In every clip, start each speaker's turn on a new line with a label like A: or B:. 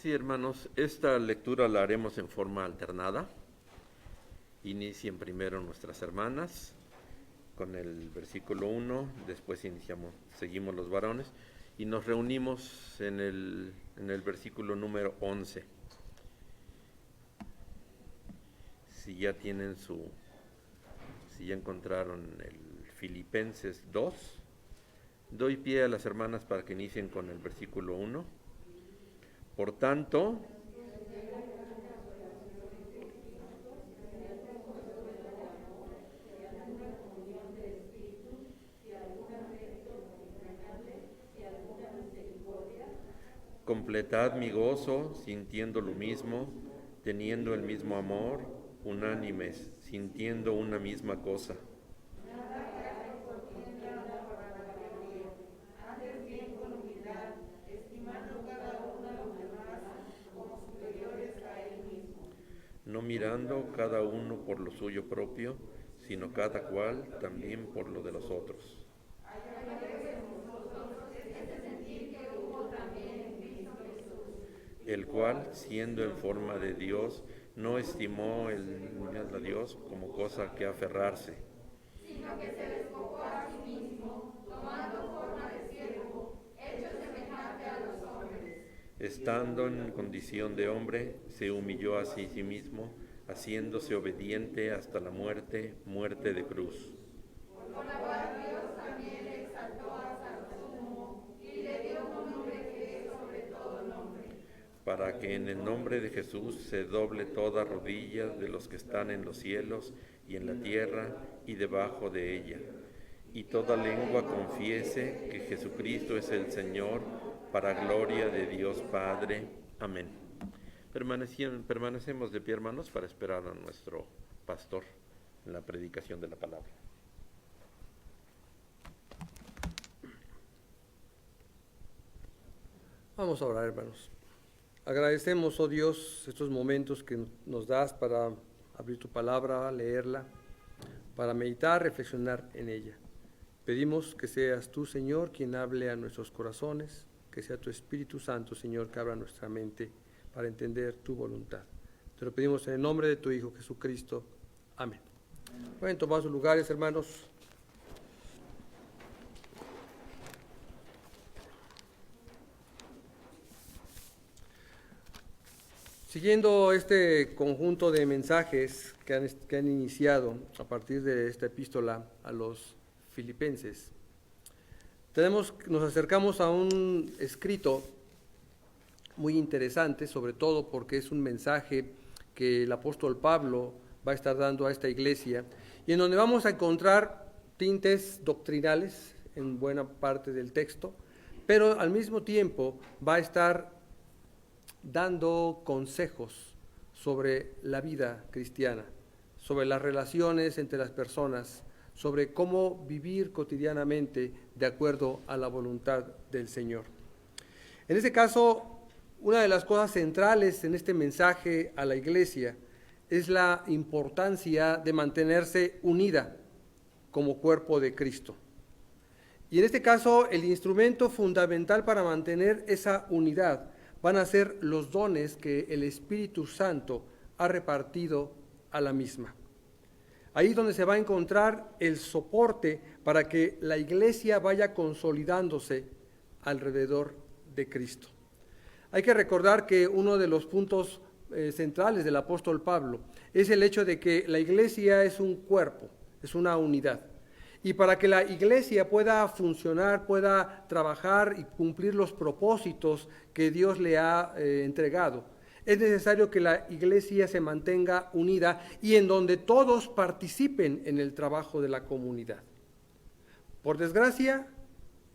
A: Sí, hermanos, esta lectura la haremos en forma alternada. Inicien primero nuestras hermanas con el versículo 1, después seguimos los varones y nos reunimos en el versículo número 11. Si ya encontraron el Filipenses 2, doy pie a las hermanas para que inicien con el versículo 1. Por tanto, completad mi gozo sintiendo lo mismo, teniendo el mismo amor, unánimes, sintiendo una misma cosa. No mirando cada uno por lo suyo propio, sino cada cual también por lo de los otros. El cual, siendo en forma de Dios, no estimó a Dios como cosa que aferrarse,
B: sino que se despojó a sí mismo, tomando forma de siervo, hecho semejante a los hombres.
A: estando en condición de hombre, se humilló a sí mismo, haciéndose obediente hasta la muerte, muerte de cruz.
B: Por la cual Dios también le exaltó hasta lo sumo, y le dio un nombre que es sobre todo nombre,
A: Para que en el nombre de Jesús se doble toda rodilla de los que están en los cielos y en la tierra y debajo de ella, y toda lengua confiese que Jesucristo es el Señor, para gloria de Dios Padre. Amén. Permanecemos de pie, hermanos, para esperar a nuestro pastor en la predicación de la palabra.
C: Vamos a orar, hermanos. Agradecemos, oh Dios, estos momentos que nos das para abrir tu palabra, leerla, para meditar, reflexionar en ella. Pedimos que seas tú, Señor, quien hable a nuestros corazones, que sea tu Espíritu Santo, Señor, que abra nuestra mente para entender tu voluntad. Te lo pedimos en el nombre de tu Hijo Jesucristo. Amén. Pueden tomar sus lugares, hermanos. Siguiendo este conjunto de mensajes que han iniciado a partir de esta epístola a los filipenses, nos acercamos a un escrito muy interesante, sobre todo porque es un mensaje que el apóstol Pablo va a estar dando a esta iglesia, y en donde vamos a encontrar tintes doctrinales en buena parte del texto, pero al mismo tiempo va a estar dando consejos sobre la vida cristiana, sobre las relaciones entre las personas, sobre cómo vivir cotidianamente de acuerdo a la voluntad del Señor. En este caso, una de las cosas centrales en este mensaje a la iglesia es la importancia de mantenerse unida como cuerpo de Cristo. Y en este caso, el instrumento fundamental para mantener esa unidad van a ser los dones que el Espíritu Santo ha repartido a la misma. Ahí es donde se va a encontrar el soporte para que la iglesia vaya consolidándose alrededor de Cristo. Hay que recordar que uno de los puntos centrales del apóstol Pablo es el hecho de que la iglesia es un cuerpo, es una unidad. Y para que la iglesia pueda funcionar, pueda trabajar y cumplir los propósitos que Dios le ha entregado, es necesario que la iglesia se mantenga unida y en donde todos participen en el trabajo de la comunidad. Por desgracia,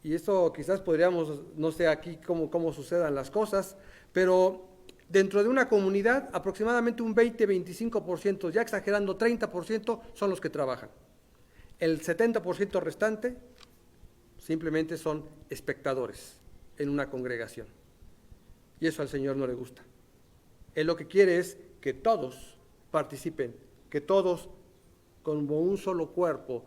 C: y esto quizás podríamos, no sé aquí cómo sucedan las cosas, pero dentro de una comunidad aproximadamente un 20-25%, ya exagerando 30%, son los que trabajan. El 70% restante simplemente son espectadores en una congregación. Y eso al Señor no le gusta. Él lo que quiere es que todos participen, que todos como un solo cuerpo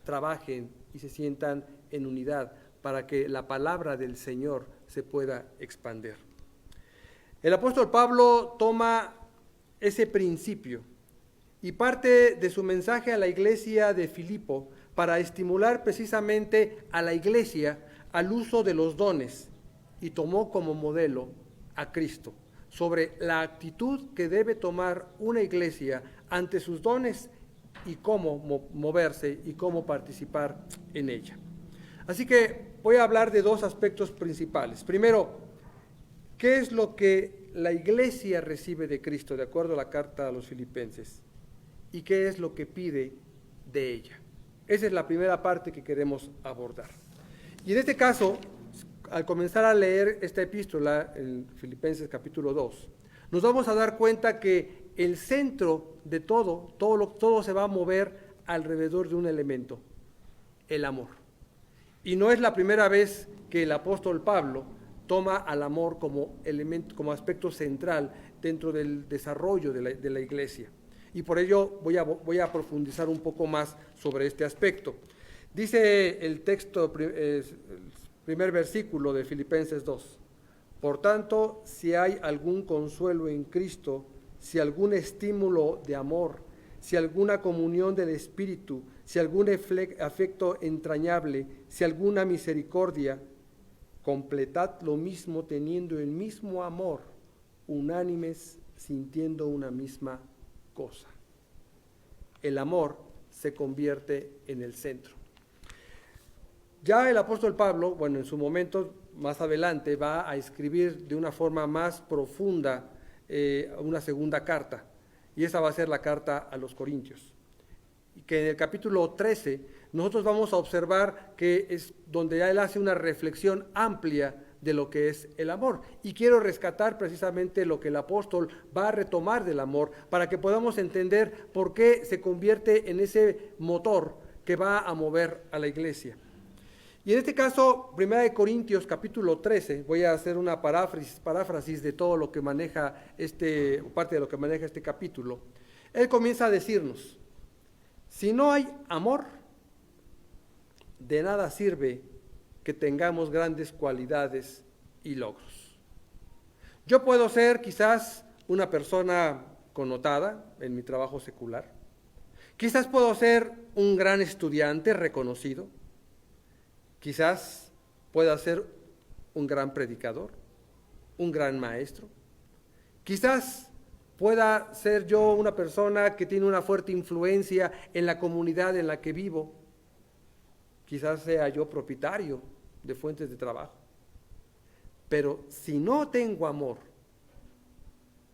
C: trabajen y se sientan en unidad para que la palabra del Señor se pueda expandir. El apóstol Pablo toma ese principio y parte de su mensaje a la iglesia de Filipo para estimular precisamente a la iglesia al uso de los dones, y tomó como modelo a Cristo sobre la actitud que debe tomar una iglesia ante sus dones y cómo moverse y cómo participar en ella. Así que voy a hablar de dos aspectos principales. Primero, ¿qué es lo que la iglesia recibe de Cristo, de acuerdo a la carta a los Filipenses? ¿Y qué es lo que pide de ella? Esa es la primera parte que queremos abordar. Y en este caso, al comenzar a leer esta epístola, en Filipenses capítulo 2, nos vamos a dar cuenta que el centro de todo se va a mover alrededor de un elemento, el amor. Y no es la primera vez que el apóstol Pablo toma al amor como elemento, como aspecto central dentro del desarrollo de la iglesia. Y por ello voy a profundizar un poco más sobre este aspecto. Dice el texto, el primer versículo de Filipenses 2. Por tanto, si hay algún consuelo en Cristo, si algún estímulo de amor, si alguna comunión del Espíritu, si algún afecto entrañable, si alguna misericordia, completad lo mismo teniendo el mismo amor, unánimes, sintiendo una misma cosa. El amor se convierte en el centro. Ya el apóstol Pablo, en su momento, más adelante, va a escribir de una forma más profunda una segunda carta, y esa va a ser la carta a los Corintios. Y que en el capítulo 13 nosotros vamos a observar que es donde ya él hace una reflexión amplia de lo que es el amor. Y quiero rescatar precisamente lo que el apóstol va a retomar del amor para que podamos entender por qué se convierte en ese motor que va a mover a la iglesia. Y en este caso, 1 Corintios capítulo 13, voy a hacer una paráfrasis de todo lo que maneja parte de lo que maneja este capítulo. Él comienza a decirnos, si no hay amor, de nada sirve que tengamos grandes cualidades y logros. Yo puedo ser quizás una persona connotada en mi trabajo secular, quizás puedo ser un gran estudiante reconocido, quizás pueda ser un gran predicador, un gran maestro. Quizás pueda ser yo una persona que tiene una fuerte influencia en la comunidad en la que vivo. Quizás sea yo propietario de fuentes de trabajo. Pero si no tengo amor,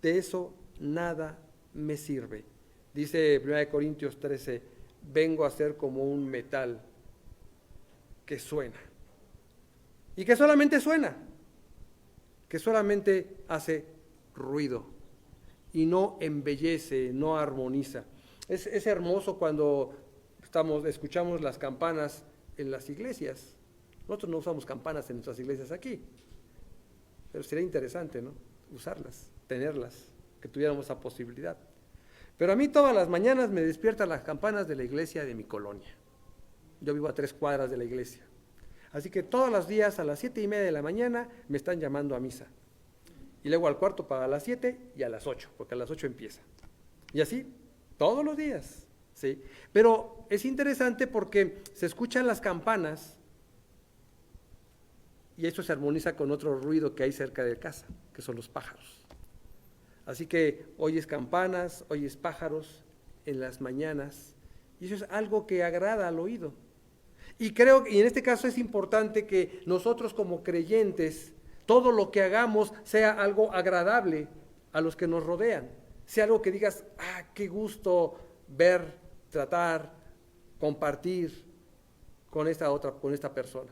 C: de eso nada me sirve. Dice 1 Corintios 13, vengo a ser como un metal que suena, y que solamente suena, que solamente hace ruido y no embellece, no armoniza. Es hermoso cuando escuchamos las campanas en las iglesias. Nosotros no usamos campanas en nuestras iglesias aquí, pero sería interesante, ¿no?, usarlas, tenerlas, que tuviéramos esa posibilidad. Pero a mí todas las mañanas me despiertan las campanas de la iglesia de mi colonia. Yo vivo a 3 cuadras de la iglesia. Así que todos los días a las 7:30 de la mañana me están llamando a misa. Y luego al cuarto para las 7 y a las 8, porque a las 8 empieza. Y así, todos los días, ¿sí? Pero es interesante porque se escuchan las campanas y esto se armoniza con otro ruido que hay cerca de casa, que son los pájaros. Así que oyes campanas, oyes pájaros en las mañanas, y eso es algo que agrada al oído. Y y en este caso es importante que nosotros como creyentes, todo lo que hagamos sea algo agradable a los que nos rodean, sea algo que digas, qué gusto ver, tratar, compartir con esta persona.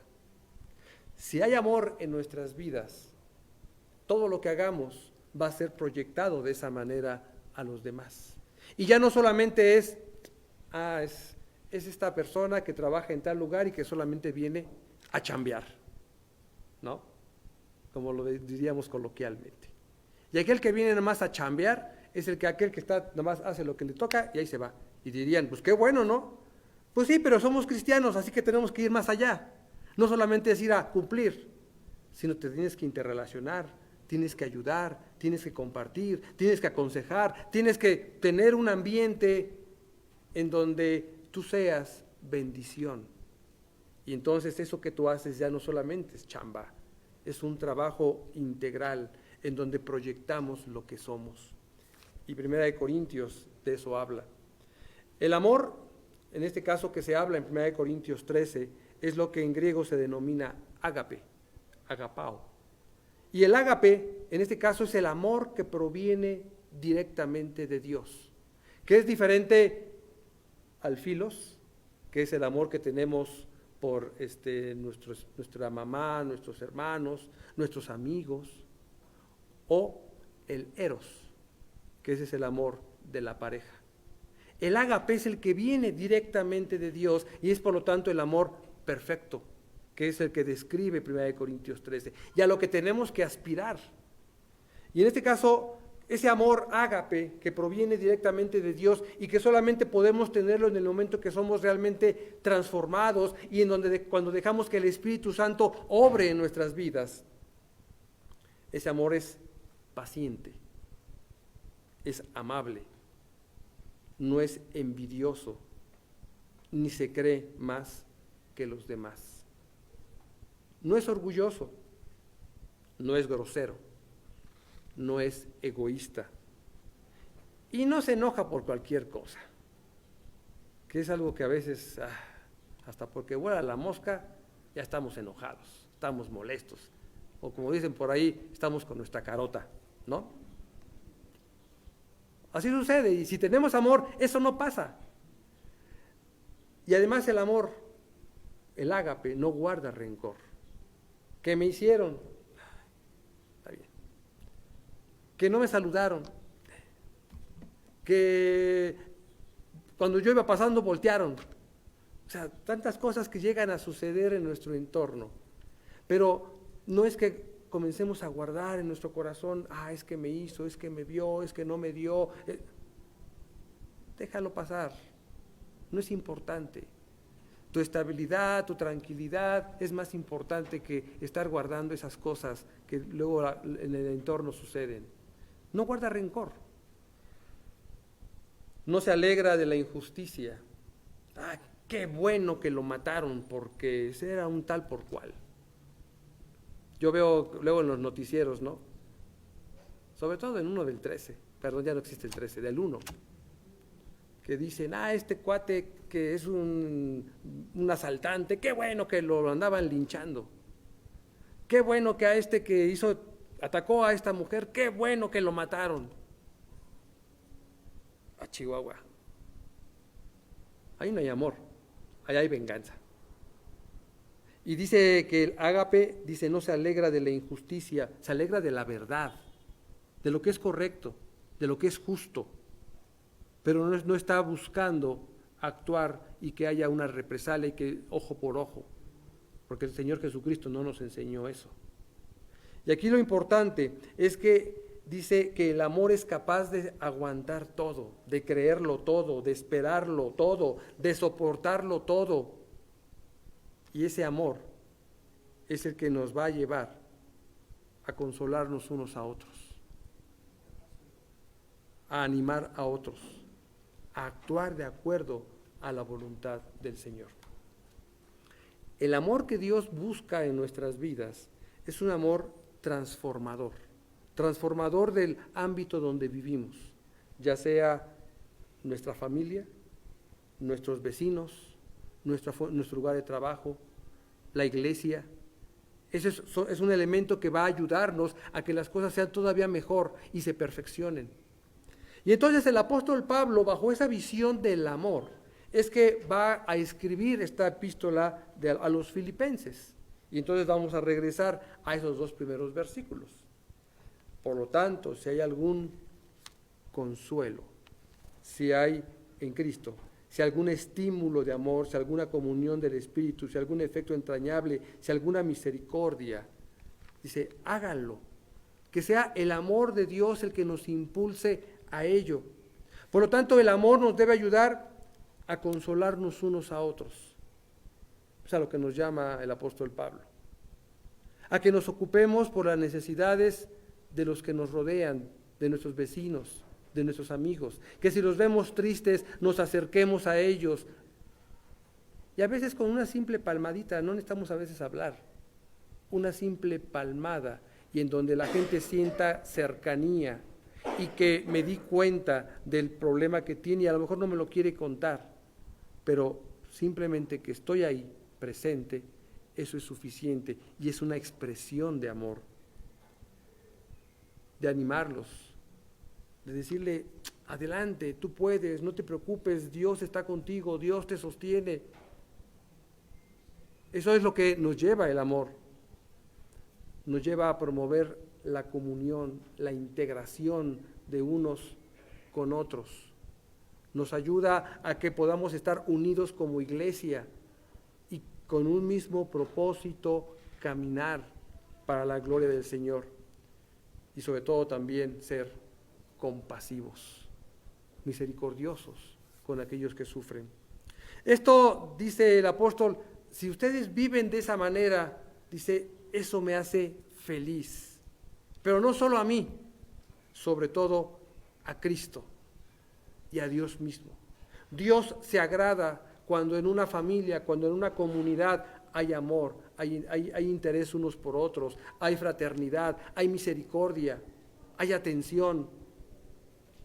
C: Si hay amor en nuestras vidas, todo lo que hagamos va a ser proyectado de esa manera a los demás. Y ya no solamente es esta persona que trabaja en tal lugar y que solamente viene a chambear, ¿no? Como lo diríamos coloquialmente. Y aquel que viene nada más a chambear es aquel que está nada más hace lo que le toca y ahí se va. Y dirían, pues qué bueno, ¿no? Pues sí, pero somos cristianos, así que tenemos que ir más allá. No solamente es ir a cumplir, sino te tienes que interrelacionar, tienes que ayudar, tienes que compartir, tienes que aconsejar, tienes que tener un ambiente en donde tú seas bendición. Y entonces eso que tú haces ya no solamente es chamba, es un trabajo integral en donde proyectamos lo que somos. Y 1 Corintios de eso habla. El amor, en este caso que se habla en 1 Corintios 13, es lo que en griego se denomina ágape, agapao. Y el ágape, en este caso, es el amor que proviene directamente de Dios, que es diferente al filos, que es el amor que tenemos por nuestra mamá, nuestros hermanos, nuestros amigos, o el eros, que ese es el amor de la pareja. El ágape es el que viene directamente de Dios y es por lo tanto el amor perfecto, que es el que describe 1 Corintios 13, y a lo que tenemos que aspirar. Y en este caso, ese amor ágape que proviene directamente de Dios y que solamente podemos tenerlo en el momento que somos realmente transformados y en donde cuando dejamos que el Espíritu Santo obre en nuestras vidas, ese amor es paciente, es amable, no es envidioso, ni se cree más que los demás. No es orgulloso, no es grosero, no es egoísta y no se enoja por cualquier cosa, que es algo que a veces, hasta porque vuela la mosca, ya estamos enojados, estamos molestos, o como dicen por ahí, estamos con nuestra carota, ¿no? Así sucede, y si tenemos amor, eso no pasa. Y además el amor, el ágape, no guarda rencor. ¿Qué me hicieron? Está bien. Que no me saludaron. Que cuando yo iba pasando voltearon. O sea, tantas cosas que llegan a suceder en nuestro entorno. Pero no es que comencemos a guardar en nuestro corazón, es que me hizo, es que me vio, es que no me dio. Déjalo pasar. No es importante. Tu estabilidad, tu tranquilidad es más importante que estar guardando esas cosas que luego en el entorno suceden. No guarda rencor. No se alegra de la injusticia. Qué bueno que lo mataron porque ese era un tal por cual. Yo veo luego en los noticieros, ¿no? Sobre todo en uno del 13, perdón, ya no existe el 13, del 1. Que dicen, este cuate que es un asaltante, qué bueno que lo andaban linchando. Qué bueno que a este que atacó a esta mujer, qué bueno que lo mataron. A Chihuahua. Ahí no hay amor, ahí hay venganza. Y dice que el ágape, no se alegra de la injusticia, se alegra de la verdad, de lo que es correcto, de lo que es justo. Pero no está buscando actuar y que haya una represalia y que ojo por ojo, porque el Señor Jesucristo no nos enseñó eso. Y aquí lo importante es que dice que el amor es capaz de aguantar todo, de creerlo todo, de esperarlo todo, de soportarlo todo. Y ese amor es el que nos va a llevar a consolarnos unos a otros, a animar a otros, a actuar de acuerdo a la voluntad del Señor. El amor que Dios busca en nuestras vidas es un amor transformador del ámbito donde vivimos, ya sea nuestra familia, nuestros vecinos, nuestro lugar de trabajo, la iglesia. Ese es un elemento que va a ayudarnos a que las cosas sean todavía mejor y se perfeccionen. Y entonces el apóstol Pablo, bajo esa visión del amor, es que va a escribir esta epístola a los filipenses. Y entonces vamos a regresar a esos 2 primeros versículos. Por lo tanto, si hay algún consuelo, si hay en Cristo, si algún estímulo de amor, si alguna comunión del Espíritu, si algún efecto entrañable, si alguna misericordia, dice, háganlo. Que sea el amor de Dios el que nos impulse a ello. Por lo tanto, el amor nos debe ayudar a consolarnos unos a otros. Es a lo que nos llama el apóstol Pablo. A que nos ocupemos por las necesidades de los que nos rodean, de nuestros vecinos, de nuestros amigos, que si los vemos tristes nos acerquemos a ellos. Y a veces con una simple palmadita, no necesitamos a veces hablar, una simple palmada, y en donde la gente sienta cercanía y que me di cuenta del problema que tiene y a lo mejor no me lo quiere contar, pero simplemente que estoy ahí presente, eso es suficiente y es una expresión de amor, de animarlos, de decirle, adelante, tú puedes, no te preocupes, Dios está contigo, Dios te sostiene. Eso es lo que nos lleva el amor, nos lleva a promover la comunión, la integración de unos con otros. Nos ayuda a que podamos estar unidos como iglesia y con un mismo propósito caminar para la gloria del Señor. Y sobre todo también ser compasivos, misericordiosos con aquellos que sufren. Esto, dice el apóstol, si ustedes viven de esa manera, dice, eso me hace feliz. Pero no solo a mí, sobre todo a Cristo y a Dios mismo. Dios se agrada cuando en una familia, cuando en una comunidad hay amor, hay interés unos por otros, hay fraternidad, hay misericordia, hay atención.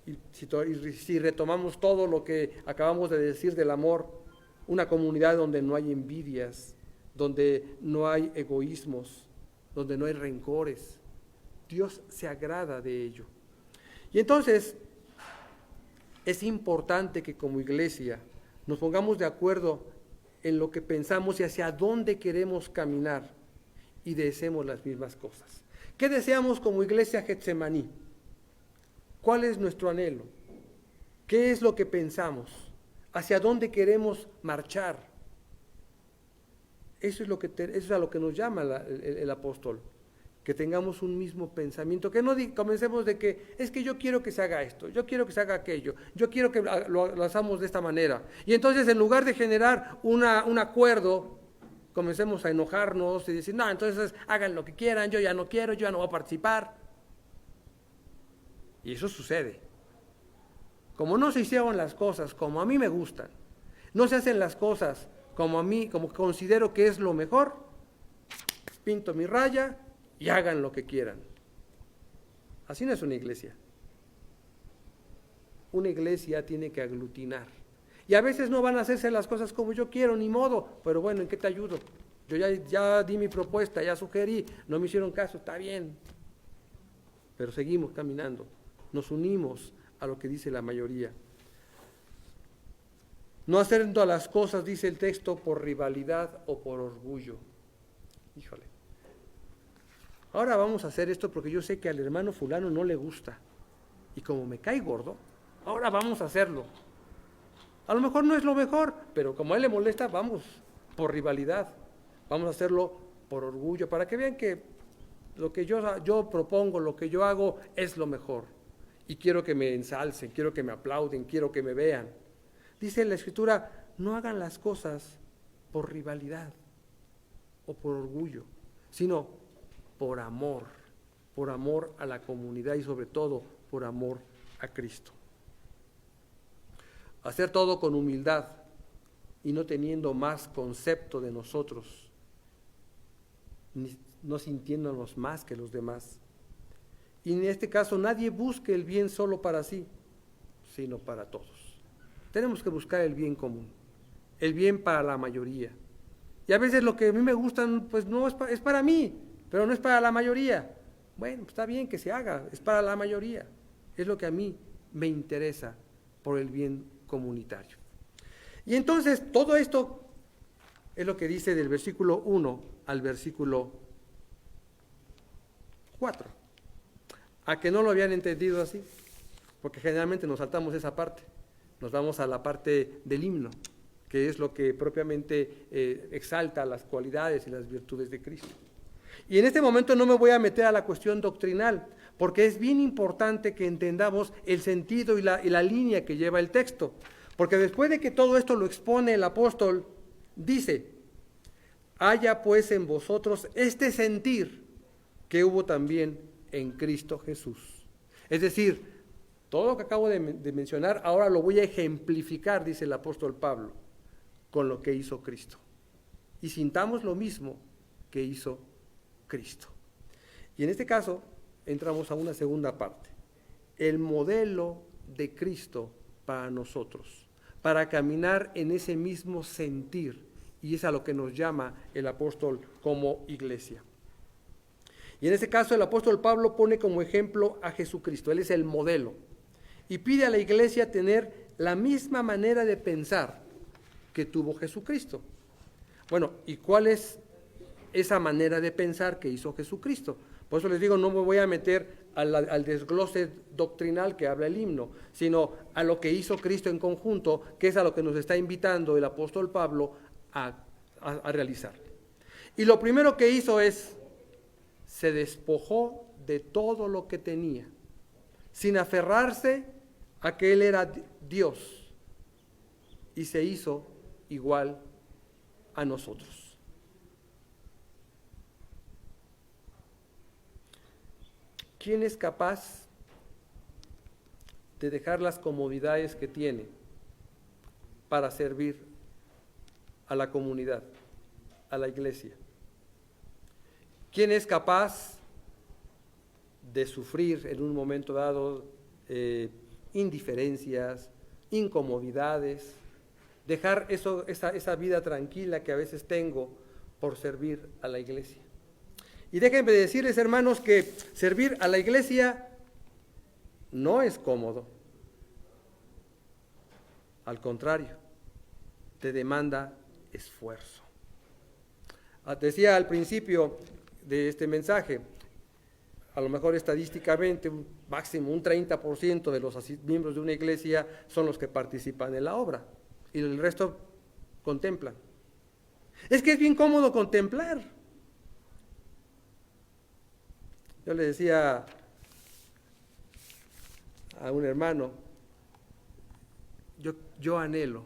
C: Y si retomamos todo lo que acabamos de decir del amor, una comunidad donde no hay envidias, donde no hay egoísmos, donde no hay rencores, Dios se agrada de ello. Y entonces, es importante que como iglesia nos pongamos de acuerdo en lo que pensamos y hacia dónde queremos caminar y deseemos las mismas cosas. ¿Qué deseamos como iglesia Getsemaní? ¿Cuál es nuestro anhelo? ¿Qué es lo que pensamos? ¿Hacia dónde queremos marchar? Eso es a lo que nos llama el apóstol, que tengamos un mismo pensamiento, que no comencemos de que es que yo quiero que se haga esto, yo quiero que se haga aquello, yo quiero que lo hagamos de esta manera. Y entonces en lugar de generar un acuerdo, comencemos a enojarnos y decir, no, entonces hagan lo que quieran, yo ya no quiero, yo ya no voy a participar. Y eso sucede. Como no se hicieron las cosas como a mí me gustan, no se hacen las cosas como a mí, como considero que es lo mejor, pinto mi raya y hagan lo que quieran. Así no es una iglesia. Una iglesia tiene que aglutinar. Y a veces no van a hacerse las cosas como yo quiero, ni modo, pero bueno, ¿en qué te ayudo? Yo ya di mi propuesta, ya sugerí, no me hicieron caso, está bien. Pero seguimos caminando, nos unimos a lo que dice la mayoría. No hacer todas las cosas, dice el texto, por rivalidad o por orgullo. Híjole. Ahora vamos a hacer esto porque yo sé que al hermano fulano no le gusta. Y como me cae gordo, ahora vamos a hacerlo. A lo mejor no es lo mejor, pero como a él le molesta, vamos por rivalidad. Vamos a hacerlo por orgullo, para que vean que lo que yo propongo, lo que yo hago es lo mejor. Y quiero que me ensalcen, quiero que me aplauden, quiero que me vean. Dice la Escritura, no hagan las cosas por rivalidad o por orgullo, sino por amor a la comunidad y sobre todo por amor a Cristo. Hacer todo con humildad y no teniendo más concepto de nosotros, no sintiéndonos más que los demás. Y en este caso nadie busque el bien solo para sí, sino para todos. Tenemos que buscar el bien común, el bien para la mayoría. Y a veces lo que a mí me gustan, pues no es para mí, pero no es para la mayoría. Bueno, pues está bien que se haga, es para la mayoría. Es lo que a mí me interesa por el bien comunitario. Y entonces todo esto es lo que dice del versículo 1 al versículo 4. ¿A que no lo habían entendido así? Porque generalmente nos saltamos esa parte. Nos vamos a la parte del himno, que es lo que propiamente exalta las cualidades y las virtudes de Cristo. Y en este momento no me voy a meter a la cuestión doctrinal, porque es bien importante que entendamos el sentido y la línea que lleva el texto. Porque después de que todo esto lo expone el apóstol, dice, haya pues en vosotros este sentir que hubo también en Cristo Jesús. Es decir, todo lo que acabo de mencionar, ahora lo voy a ejemplificar, dice el apóstol Pablo, con lo que hizo Cristo. Y sintamos lo mismo que hizo Cristo. Y en este caso, entramos a una segunda parte. El modelo de Cristo para nosotros, para caminar en ese mismo sentir, y es a lo que nos llama el apóstol como iglesia. Y en este caso el apóstol Pablo pone como ejemplo a Jesucristo, él es el modelo, y pide a la iglesia tener la misma manera de pensar que tuvo Jesucristo. Bueno, ¿y cuál es esa manera de pensar que hizo Jesucristo? Por eso les digo, no me voy a meter al desglose doctrinal que habla el himno, sino a lo que hizo Cristo en conjunto, que es a lo que nos está invitando el apóstol Pablo a realizar. Y lo primero que hizo es, se despojó de todo lo que tenía, sin aferrarse a que él era Dios, y se hizo igual a nosotros. ¿Quién es capaz de dejar las comodidades que tiene para servir a la comunidad, a la iglesia? ¿Quién es capaz de sufrir en un momento dado indiferencias, incomodidades, dejar esa vida tranquila que a veces tengo por servir a la iglesia? Y déjenme decirles, hermanos, que servir a la iglesia no es cómodo. Al contrario, te demanda esfuerzo. Decía al principio de este mensaje, a lo mejor estadísticamente, máximo un 30% de los miembros de una iglesia son los que participan en la obra, y el resto contemplan. Es que es bien cómodo contemplar. Yo le decía a un hermano, yo anhelo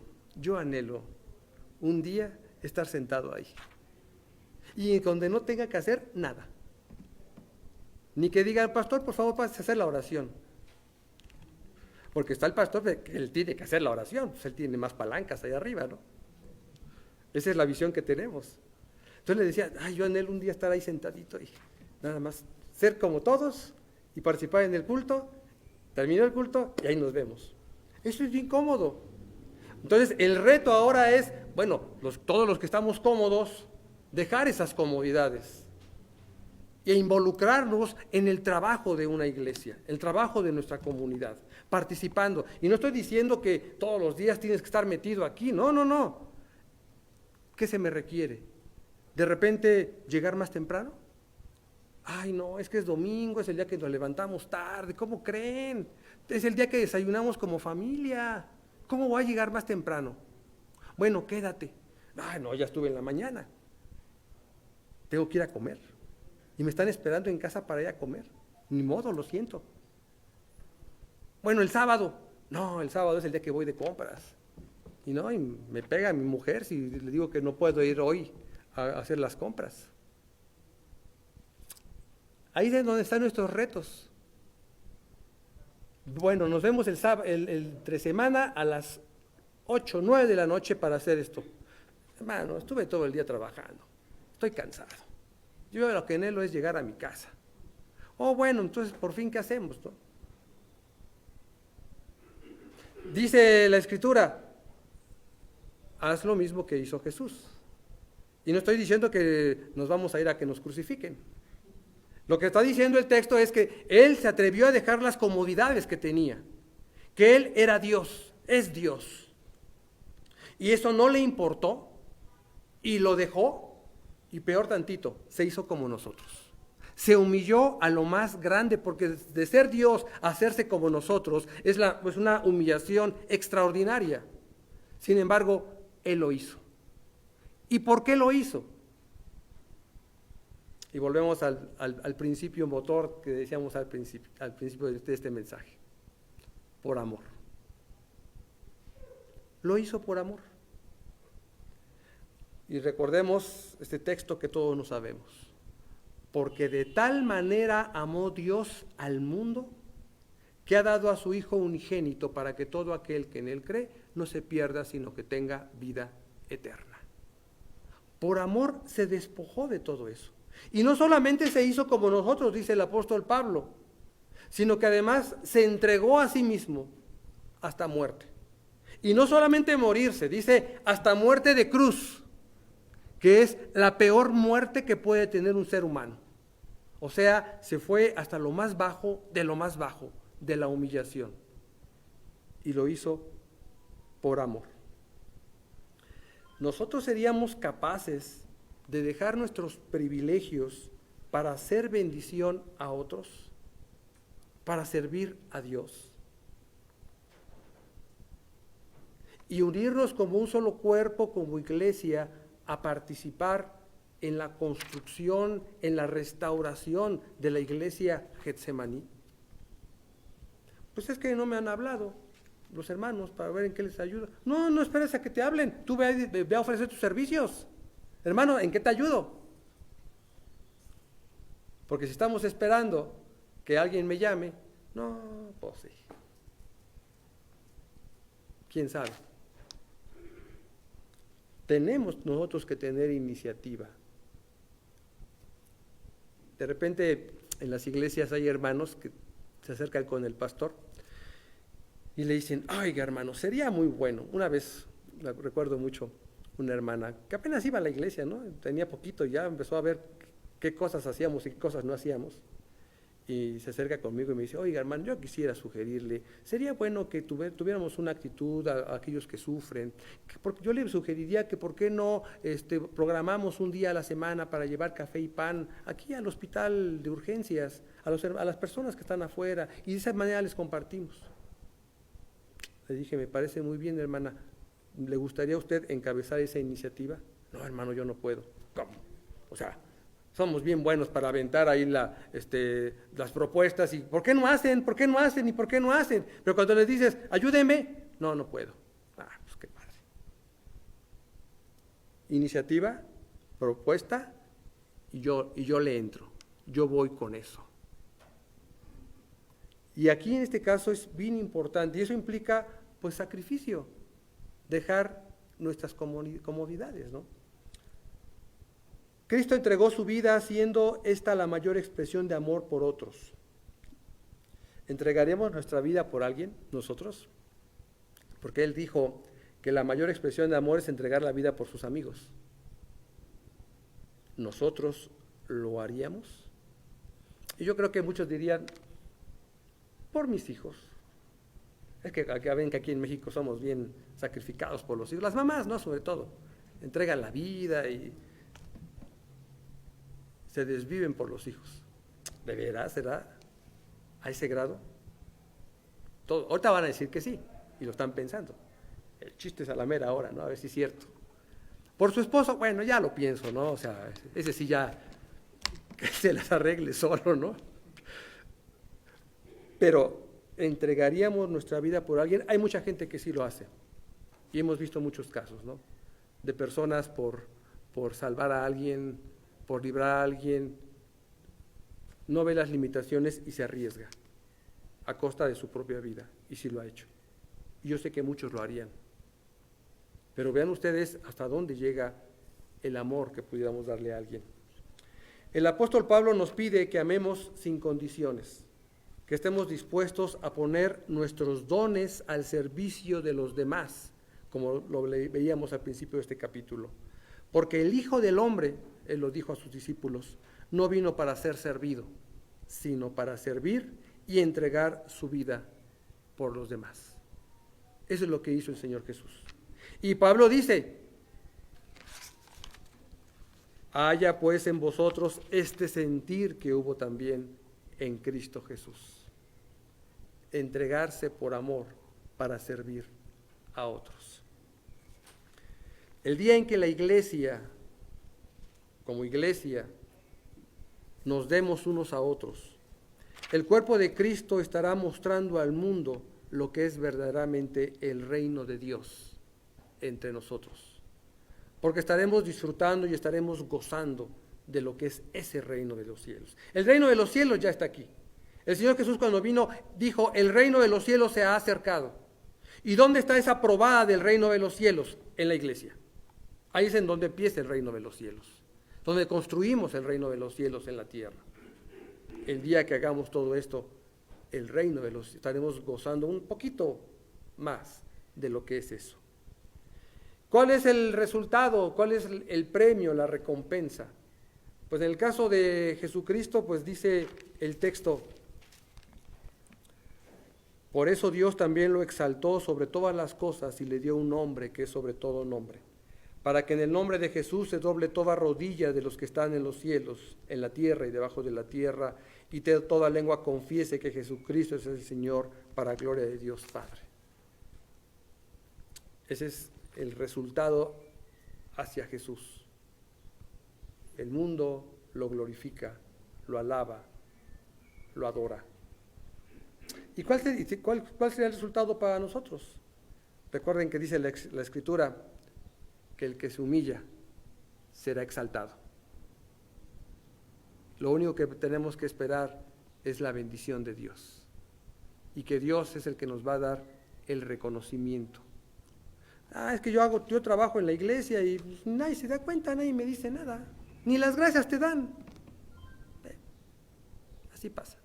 C: un día estar sentado ahí, y donde no tenga que hacer nada, ni que diga, pastor, por favor, pase a hacer la oración, porque está el pastor que él tiene que hacer la oración, pues él tiene más palancas ahí arriba, ¿no? Esa es la visión que tenemos. Entonces le decía, yo anhelo un día estar ahí sentadito y nada más ser como todos y participar en el culto, terminó el culto y ahí nos vemos. Eso es bien cómodo. Entonces el reto ahora es, bueno, todos los que estamos cómodos, dejar esas comodidades e involucrarnos en el trabajo de una iglesia, el trabajo de nuestra comunidad, participando. Y no estoy diciendo que todos los días tienes que estar metido aquí, no. ¿Qué se me requiere? ¿De repente llegar más temprano? Ay, no, es que es domingo, es el día que nos levantamos tarde, ¿cómo creen? Es el día que desayunamos como familia, ¿cómo voy a llegar más temprano? Bueno, quédate. Ay, no, ya estuve en la mañana, tengo que ir a comer, y me están esperando en casa para ir a comer, ni modo, lo siento. Bueno, el sábado, no, el sábado es el día que voy de compras, y me pega mi mujer si le digo que no puedo ir hoy a hacer las compras. Ahí es donde están nuestros retos. Bueno, nos vemos el entre semana a las 8, 9 de la noche para hacer esto. Hermano, estuve todo el día trabajando, estoy cansado. Yo lo que anhelo es llegar a mi casa. Bueno, entonces por fin, ¿qué hacemos, no? Dice la Escritura, haz lo mismo que hizo Jesús. Y no estoy diciendo que nos vamos a ir a que nos crucifiquen. Lo que está diciendo el texto es que él se atrevió a dejar las comodidades que tenía, que él era Dios, es Dios. Y eso no le importó y lo dejó, y peor tantito, se hizo como nosotros. Se humilló a lo más grande, porque de ser Dios a hacerse como nosotros es una humillación extraordinaria. Sin embargo, él lo hizo. ¿Y por qué lo hizo? Y volvemos al principio motor que decíamos al principio de este mensaje. Por amor. Lo hizo por amor. Y recordemos este texto que todos nos sabemos. porque de tal manera amó Dios al mundo, que ha dado a su Hijo unigénito para que todo aquel que en Él cree no se pierda, sino que tenga vida eterna. Por amor se despojó de todo eso. Y no solamente se hizo como nosotros, dice el apóstol Pablo, sino que además se entregó a sí mismo hasta muerte. Y no solamente morirse, dice hasta muerte de cruz, que es la peor muerte que puede tener un ser humano. O sea, se fue hasta lo más bajo, de la humillación. Y lo hizo por amor. Nosotros seríamos capaces de dejar nuestros privilegios para hacer bendición a otros, para servir a Dios. Y unirnos como un solo cuerpo, como iglesia, a participar en la construcción, en la restauración de la iglesia Getsemaní. Pues es que no me han hablado los hermanos para ver en qué les ayudo. No esperes a que te hablen, tú ve a ofrecer tus servicios. Hermano, ¿en qué te ayudo? Porque si estamos esperando que alguien me llame, no, pues sí. ¿Quién sabe? Tenemos nosotros que tener iniciativa. De repente en las iglesias hay hermanos que se acercan con el pastor y le dicen, oiga hermano, sería muy bueno. Una vez, recuerdo mucho, una hermana que apenas iba a la iglesia, ¿no? Tenía poquito, ya empezó a ver qué cosas hacíamos y qué cosas no hacíamos. Y se acerca conmigo y me dice, oiga hermano, yo quisiera sugerirle, sería bueno que tuviéramos una actitud a aquellos que sufren, porque yo le sugeriría que por qué no programamos un día a la semana para llevar café y pan aquí al hospital de urgencias, a las personas que están afuera, y de esa manera les compartimos. Le dije, me parece muy bien hermana, ¿le gustaría a usted encabezar esa iniciativa? No hermano, yo no puedo. ¿Cómo? O sea, somos bien buenos para aventar ahí las propuestas y ¿por qué no hacen? ¿Por qué no hacen? ¿Y por qué no hacen? Pero cuando les dices, ayúdeme, no puedo. Pues qué padre. Iniciativa, propuesta y yo le entro. Yo voy con eso. Y aquí en este caso es bien importante y eso implica pues sacrificio, dejar nuestras comodidades, ¿no? Cristo entregó su vida siendo esta la mayor expresión de amor por otros. ¿Entregaremos nuestra vida por alguien, nosotros? Porque Él dijo que la mayor expresión de amor es entregar la vida por sus amigos. ¿Nosotros lo haríamos? Y yo creo que muchos dirían, por mis hijos. Es que ven que aquí en México somos bien sacrificados por los hijos. Las mamás, ¿no? Sobre todo, entregan la vida y se desviven por los hijos. ¿De veras será a ese grado? Ahorita van a decir que sí, y lo están pensando. El chiste es a la mera hora, ¿no? A ver si es cierto. Por su esposo, bueno, ya lo pienso, ¿no? O sea, ese sí ya que se las arregle solo, ¿no? Pero, ¿entregaríamos nuestra vida por alguien? Hay mucha gente que sí lo hace. Y hemos visto muchos casos, ¿no? De personas por salvar a alguien, por librar a alguien, no ve las limitaciones y se arriesga a costa de su propia vida, y sí lo ha hecho. Y yo sé que muchos lo harían. Pero vean ustedes hasta dónde llega el amor que pudiéramos darle a alguien. El apóstol Pablo nos pide que amemos sin condiciones, que estemos dispuestos a poner nuestros dones al servicio de los demás, como lo veíamos al principio de este capítulo. Porque el Hijo del Hombre, Él lo dijo a sus discípulos, no vino para ser servido, sino para servir y entregar su vida por los demás. Eso es lo que hizo el Señor Jesús. Y Pablo dice, haya pues en vosotros este sentir que hubo también en Cristo Jesús. Entregarse por amor para servir a otros. El día en que la iglesia, como iglesia, nos demos unos a otros, el cuerpo de Cristo estará mostrando al mundo lo que es verdaderamente el reino de Dios entre nosotros. Porque estaremos disfrutando y estaremos gozando de lo que es ese reino de los cielos. El reino de los cielos ya está aquí. El Señor Jesús cuando vino dijo, el reino de los cielos se ha acercado. ¿Y dónde está esa probada del reino de los cielos? En la iglesia. Ahí es en donde empieza el reino de los cielos, donde construimos el reino de los cielos en la tierra. El día que hagamos todo esto, el reino de los estaremos gozando un poquito más de lo que es eso. ¿Cuál es el resultado? ¿Cuál es el premio, la recompensa? Pues en el caso de Jesucristo, pues dice el texto, por eso Dios también lo exaltó sobre todas las cosas y le dio un nombre que es sobre todo nombre, para que en el nombre de Jesús se doble toda rodilla de los que están en los cielos, en la tierra y debajo de la tierra, y toda lengua confiese que Jesucristo es el Señor, para gloria de Dios Padre. Ese es el resultado hacia Jesús. El mundo lo glorifica, lo alaba, lo adora. ¿Y cuál sería el resultado para nosotros? Recuerden que dice la Escritura que el que se humilla será exaltado. Lo único que tenemos que esperar es la bendición de Dios, y que Dios es el que nos va a dar el reconocimiento. Es que yo trabajo en la iglesia y pues, nadie se da cuenta, nadie me dice nada, ni las gracias te dan. Así pasa.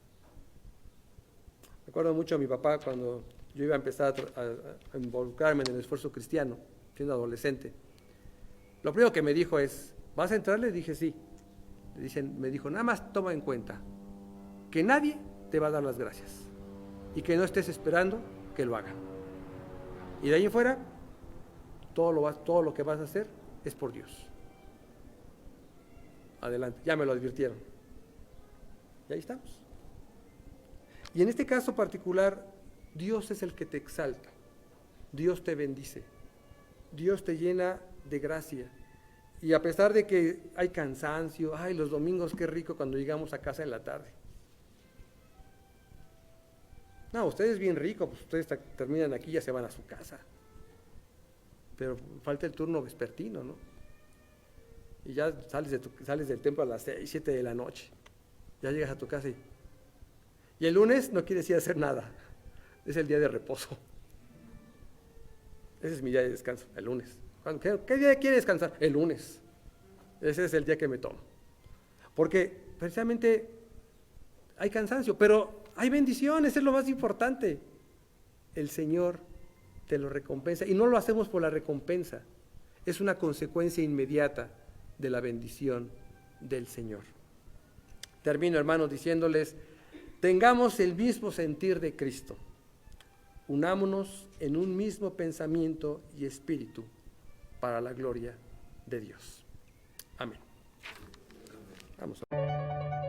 C: Recuerdo mucho a mi papá cuando yo iba a empezar a involucrarme en el esfuerzo cristiano, siendo adolescente. Lo primero que me dijo es, ¿vas a entrar? Le dije sí. Me dijo, nada más toma en cuenta que nadie te va a dar las gracias y que no estés esperando que lo hagan. Y de ahí en fuera, todo lo que vas a hacer es por Dios. Adelante, ya me lo advirtieron. Y ahí estamos. Y en este caso particular, Dios es el que te exalta, Dios te bendice, Dios te llena de gracia. Y a pesar de que hay cansancio, los domingos qué rico cuando llegamos a casa en la tarde. No, ustedes bien rico, pues ustedes terminan aquí y ya se van a su casa. Pero falta el turno vespertino, ¿no? Y ya sales del templo a las 6, 7 de la noche. Ya llegas a tu casa y el lunes no quieres ir a hacer nada. Es el día de reposo. Ese es mi día de descanso, el lunes. ¿Qué día quieres descansar? El lunes. Ese es el día que me tomo. Porque precisamente hay cansancio, pero hay bendiciones, es lo más importante. El Señor te lo recompensa y no lo hacemos por la recompensa. Es una consecuencia inmediata de la bendición del Señor. Termino, hermanos, diciéndoles, tengamos el mismo sentir de Cristo. Unámonos en un mismo pensamiento y espíritu para la gloria de Dios. Amén. Vamos a